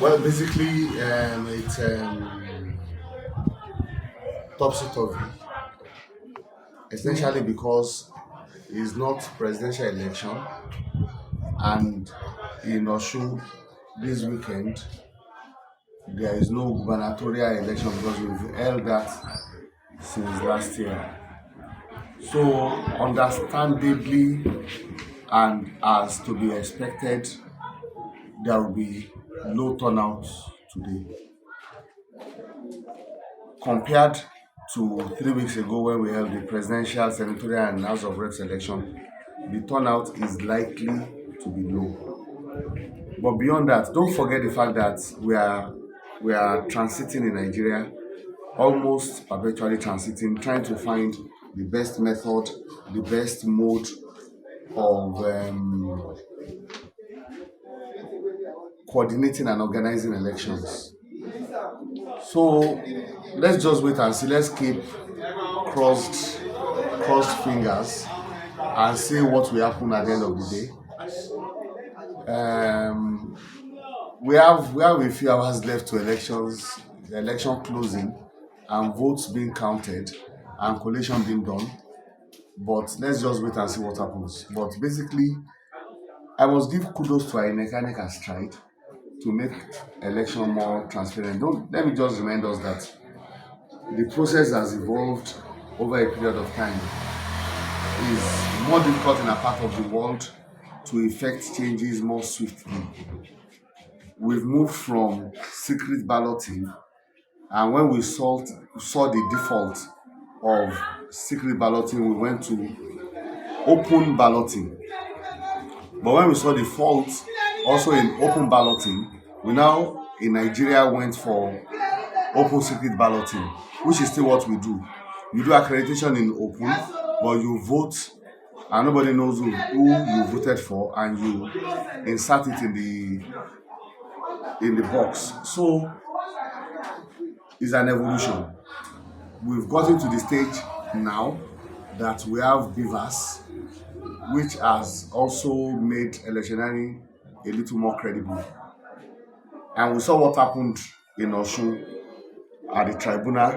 Well, basically, it's topsy-turvy, essentially because it's not presidential election, and in Osun this weekend there is no gubernatorial election because we've held that since last year. So, understandably, and as to be expected, there will be low turnout today compared to 3 weeks ago when we held the presidential, senatorial, and House of Reps election. The turnout is likely to be low. But beyond that, don't forget the fact that we are transiting in Nigeria, almost perpetually transiting, trying to find the best method, the best mode of coordinating and organizing elections. So let's just wait and see. Let's keep crossed crossed fingers and see what will happen at the end of the day. We have a few hours left to elections, the election closing, and votes being counted, and collation being done. But let's just wait and see what happens. But basically, I must give kudos to INEC. INEC has tried to make election more transparent. Don't let me just remind us that the process has evolved over a period of time. Is more difficult in a part of the world to effect changes more swiftly. We've moved from secret balloting, and when we saw the default of secret balloting, we went to open balloting. But when we saw the fault also in open balloting, we now in Nigeria went for open secret balloting, which is still what we do. You do accreditation in open, but you vote and nobody knows who you voted for, and you insert it in the box. So it's an evolution. We've gotten to the stage now that we have beavers, which has also made electioneering a little more credible. And we saw what happened in Osun at the tribunal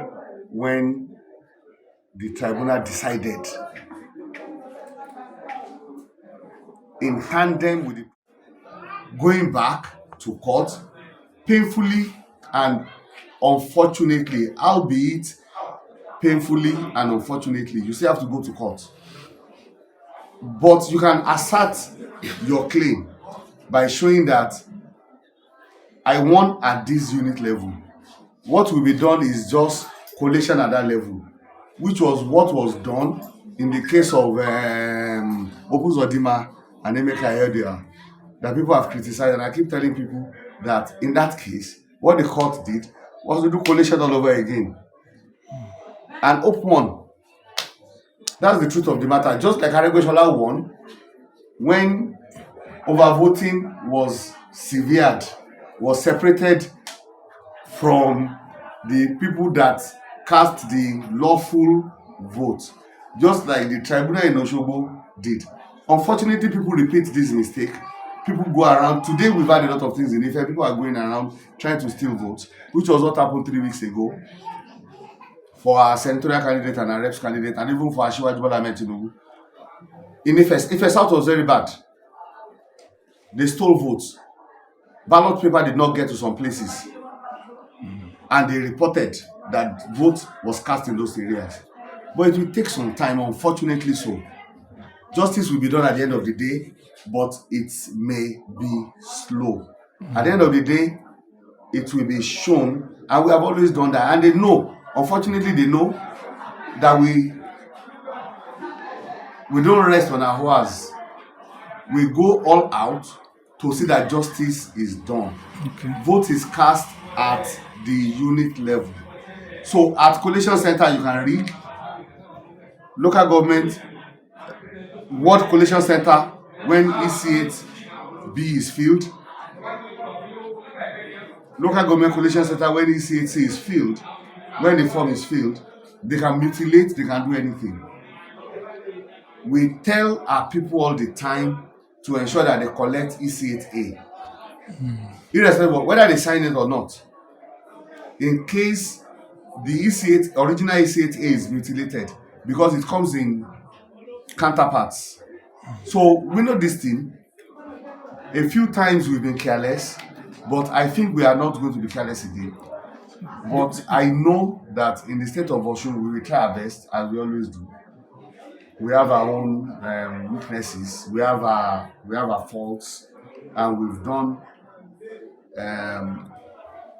when the tribunal decided in tandem with the going back to court painfully and unfortunately, albeit painfully and unfortunately, you still have to go to court. But you can assert your claim by showing that I won at this unit level. What will be done is just collation at that level, which was what was done in the case of Opus Odima and Emeka Eldea, that people have criticized. And I keep telling people that in that case, what the court did was to do collation all over again and open. That's the truth of the matter. Just like Aregbesola won when overvoting was severed, was separated from the people that cast the lawful vote, just like the tribunal in Osogbo did. Unfortunately, people repeat this mistake. People go around. Today, we've had a lot of things in Ife. People are going around trying to steal votes, which was what happened 3 weeks ago for our senatorial candidate and our reps candidate, and even for Asiwaju Bola Tinubu. In Ife South was very bad. They stole votes. Ballot paper did not get to some places, and they reported that vote was cast in those areas. But it will take some time, unfortunately so. Justice will be done at the end of the day, but it may be slow. At the end of the day, it will be shown, and we have always done that. And they know, unfortunately, they know that we don't rest on our horse. We go all out to see that justice is done. Okay. Vote is cast at the unit level. So at collation center, you can read local government ward collation center when EC8B is filled, local government collation center when EC8C is filled, when the form is filled, they can mutilate, they can do anything. We tell our people all the time to ensure that they collect EC8A. irrespective of whether they sign it or not. In case the EC8 original EC8A is mutilated, because it comes in counterparts. So we know this thing. A few times we've been careless, but I think we are not going to be careless again. But I know that in the state of Osun, we will try our best as we always do. We have our own weaknesses, we have our faults, and we've done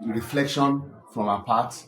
reflection from our part